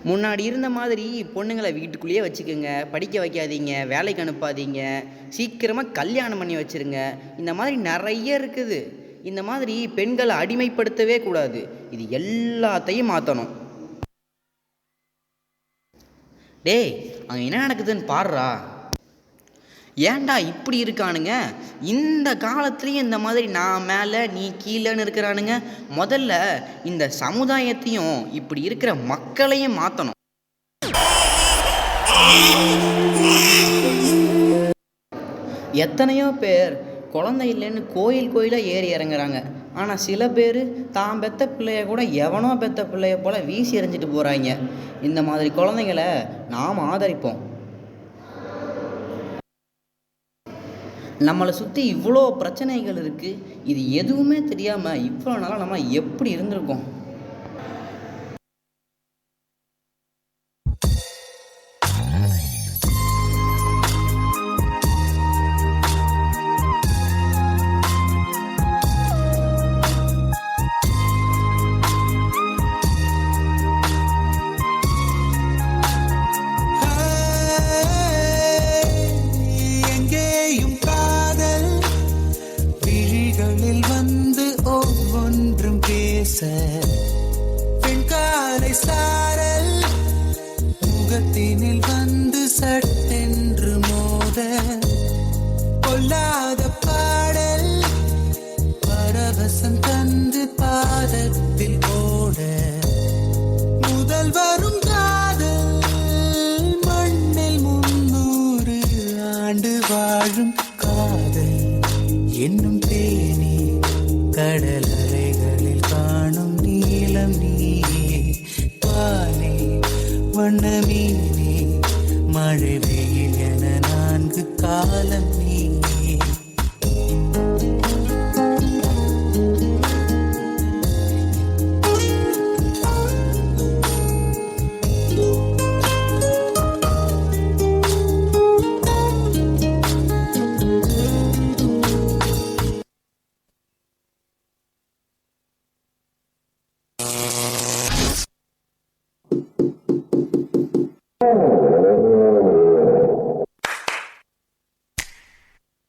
முன்னாடி இருந்த மாதிரி பொண்ணுங்களை வீட்டுக்குள்ளேயே வச்சுக்கோங்க, படிக்க வைக்காதீங்க, வேலைக்கு அனுப்பாதீங்க, சீக்கிரமாக கல்யாணம் பண்ணி வச்சுருங்க, இந்த மாதிரி நிறைய இருக்குது. இந்த மாதிரி பெண்களை அடிமைப்படுத்தவே கூடாது. இது எல்லாத்தையும் மாற்றணும். டேய், அங்கே என்ன நடக்குதுன்னு பாடுறா. ஏன்டா இப்படி இருக்கானுங்க? இந்த காலத்துலேயும் இந்த மாதிரி நான் மேலே நீ கீழேன்னு இருக்கிறானுங்க. முதல்ல இந்த சமுதாயத்தையும் இப்படி இருக்கிற மக்களையும் மாற்றணும். எத்தனையோ பேர் குழந்தை இல்லைன்னு கோயிலாக ஏறி இறங்குறாங்க. ஆனால் சில பேர் தான் பெத்த பிள்ளைய கூட எவனோ பெத்த பிள்ளைய போல் வீசி எறிஞ்சிட்டு போகிறாங்க. இந்த மாதிரி குழந்தைங்களை நாம் ஆதரிப்போம். நம்மளை சுற்றி இவ்வளோ பிரச்சனைகள் இருக்குது. இது எதுவுமே தெரியாமல் இவ்வளோ நாளாக நம்ம எப்படி இருந்திருக்கோம்?
பெண்காலை சாரல் முகத்தினில் வந்து சட்டென்று மோத கொல்லாத பாடல் பரவசம் தந்து பாதத்தில் ஓட முதல் வரும் காதல் மண்ணில் 300 ஆண்டு வாழும் காதல் என்னும் தேனி கடல் அலைகளில் காணும் நீலம் நீயே பாலே வண்ண மீனே மழை வெயில் என 4 காலம் நீயே.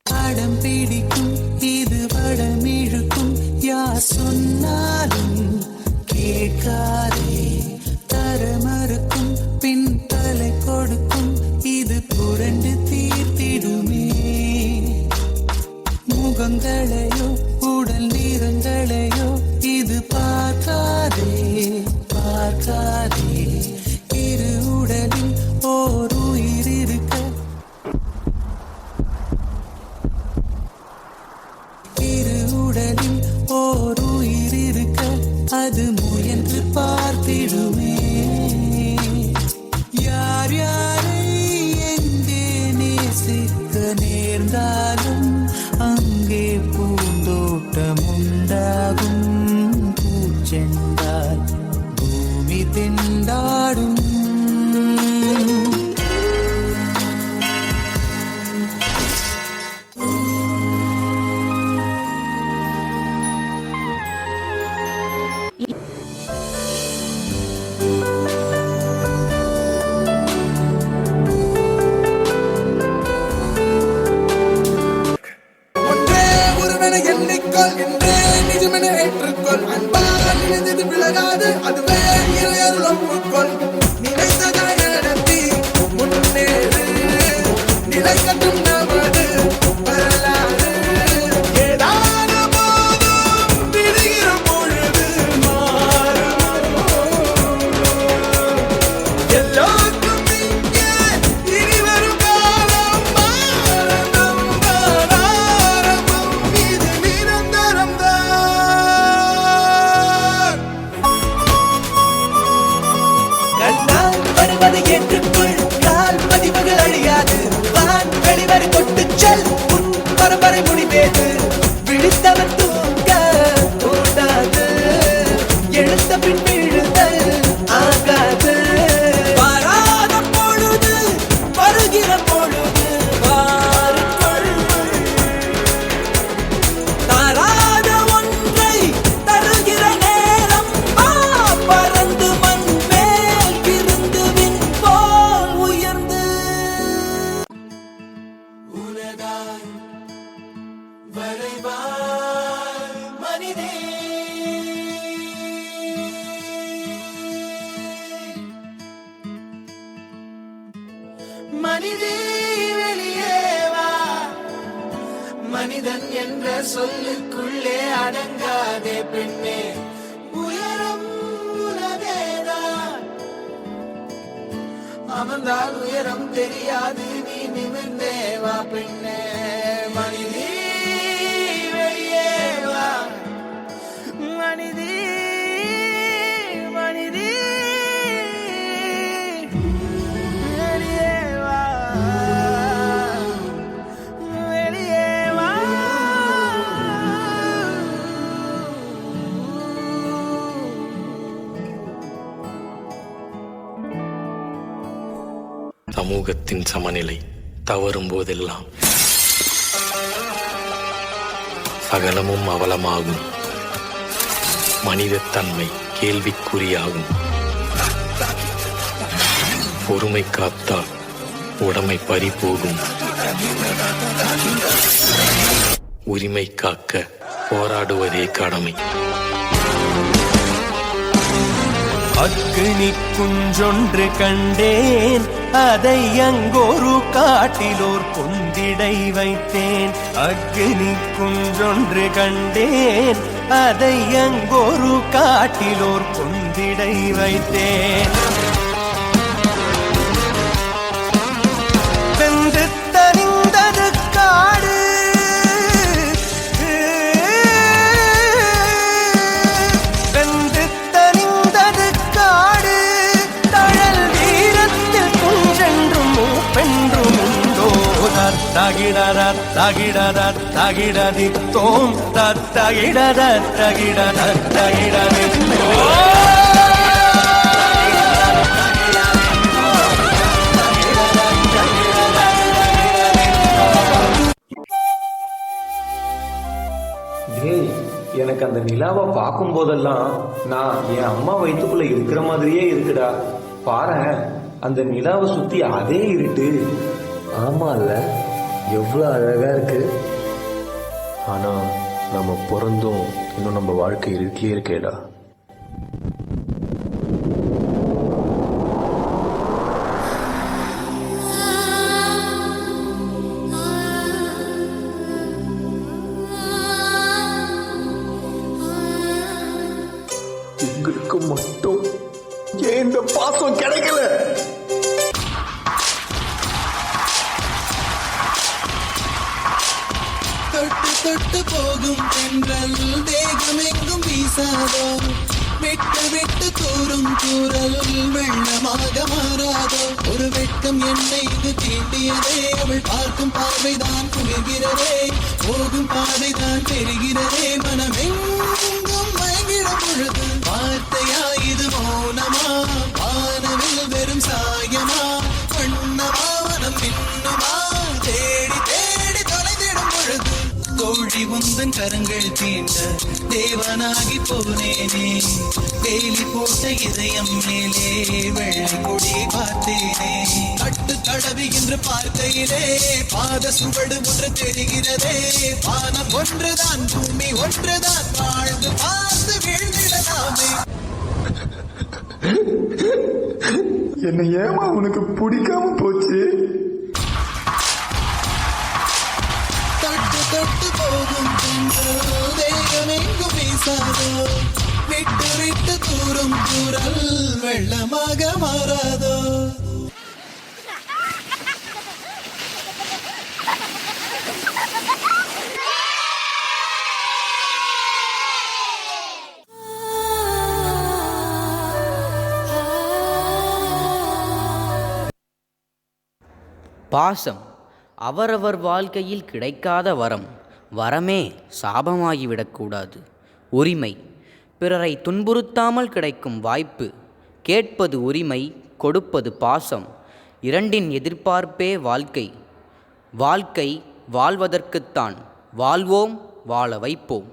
படம் பிடிக்கும் இது படம் இழுக்கும் யார் சொன்னாலும் கேட்காதே தர மறுக்கும் பின் தலை கொடுக்கும் இது புரண்டு தீர்த்திடுமே முகங்களையோ உடல் நிறங்களையோ இது பார்க்காதே பார்க்காதே இரு உடலில் ஓர் உயிர் இருக்க இரு உடலில் ஓர் உயிர் இருக்க அது முயன்று பார்த்திடுமே யார் யாரை எங்கே நேசிக்க நேர்ந்தாலும் அங்கே பூந்தோட்டம் உண்டாகும் பூச்சென்றால் பூமி திண்டாடும் எண்ணிக்கொள் என்றே நிஜமென ஏற்றுக்கொள் அன்பாக நினைந்தது விலகாது அதுவே இறையருள் ஒப்புக்கொள் நினைத்ததை நடத்தி முன்னேறு நிலைக்கட்டும் நமது வரலாறு ஏதான போதும் விடுகிற பொழுது மாறும் எல்லோருக்கும் இங்கே இனி வரும் காலம் மாறும் இது நிரந்தரம் கண்ணால் வருவதை ஏற்றுக்கொள் கால் பதிவுகள் அழியாது வான் வெளிவரை கொண்டு செல் உன் பரம்பரை முடிவேது விழித்தவன் தூங்க கூடாது எழுத்த பின் விழுதல் ஆகாது வராத பொழுது வருகிற பொழுது வாருக்குள் தாராத ஒன்றை தருகிற நேரம் பறந்து மண் மேல் இருந்து விண் போல் உயர்ந்து உலகாய் வரைவாய் மனிதே மனிதே வெளியே வா மனிதன் என்ற சொல்லுக்குள்ளே அடங்காதே பெண்ணே உயரம் உனதேதான்
அமர்ந்தால் உயரம் தெரியாது நீ நிமிர்ந்தே வா பெண்ணே மனிதே வெளியே வா மனிதே மனிதே வெளியே வா வெளியே வா
சமூகத்தின் சமநிலை தவறும் போதெல்லாம் சகலமும் அவலமாகும். மனிதத்தன்மை கேள்விக்குறியாகும். பொறுமை காத்தால் உடைமை பறி போகும். உரிமை காக்க போராடுவதே கடமை.
அக்னி குஞ்சொன்று கண்டேன், அதை அங்கொரு காட்டிலோர் பொந்திடை வைத்தேன். அக்னி குஞ்சொன்று கண்டேன், அதை அங்கொரு காட்டிலோர் பொந்திடை வைத்தேன். வெந்து தனிந்தது காடு, வெந்து தனிந்தது காடு. தழல் வீரத்தில் குஞ்சென்றும் மூப்பென்றும் உண்டோ. தகிடத தகிடத தகிடதித்தோம் தகிடத தகிடத தகிடதித்தோம்.
எனக்கு அந்த நிலாவை பார்க்கும் போதெல்லாம் நான் என் அம்மா வயிற்றுக்குள்ள இருக்கிற மாதிரியே இருக்குடா. பாரேன், அந்த நிலாவை சுத்தி அதே இருட்டு. ஆமா இல்ல, எவ்வளவு அழகா இருக்கு. ஆனா நம்ம பிறந்தும் இன்னும் நம்ம வாழ்க்கை இருட்டிலே இருக்கேடா. உங்களுக்கு மட்டும் ஏன் இந்த பாசம் கிடைக்கல?
தொட்டு தொட்டு போகும் தென்றல் தேகம் எங்கும் வீசாதோ. விட்டு விட்டு தூரும் தூரல் வெள்ளமாக மாறாதோ. ஒரு வெட்கம் என்னை இது தீண்டியதே, அவள் பார்க்கும் பார்வைதான் குளிர்கிறதே, போகும் பாதைதான் தெரிகிறதே. மனமெங்கும் மயங்கிடும் பொழுது வார்த்தையா இது மௌனமா? வானவில் வெறும் சாயமா? வண்ணமா மனம் மின்னுமா? தேடி தேடி தொலைந்திடும் பொழுது கோழி உந்தன் கரங்கள் தீண்ட தேவனாகி போனேனே. வேலி போட்ட இதயம் மேலே வெள்ளை கொடி பார்த்தேனே. கட்டு தடவுகின்ற பார்க்கையிலே பாத சுவடு ஒன்று தெரிகிறதே. வானம் ஒன்றுதான், பூமி ஒன்றுதான், வாழ்ந்து பார்த்து வீழ்ந்திடலாமே.
என்னை ஏமா உனக்கு பிடிக்காம போச்சு?
தொட்டு தொட்டு போகும் தேகம் எங்கும் வீசாதோ. விட்டு விட்டு தூரும் தூரல் வெள்ளமாக மாறாதோ.
பாசம் அவரவர் வாழ்க்கையில் கிடைக்காத வரம். வரமே சாபமாகிவிடக்கூடாது. உரிமை பிறரை துன்புறுத்தாமல் கிடைக்கும் வாய்ப்பு. கேட்பது உரிமை, கொடுப்பது பாசம். இரண்டின் எதிர்பார்ப்பே வாழ்க்கை. வாழ்க்கை வாழ்வதற்குத்தான். வாழ்வோம், வாழ வைப்போம்.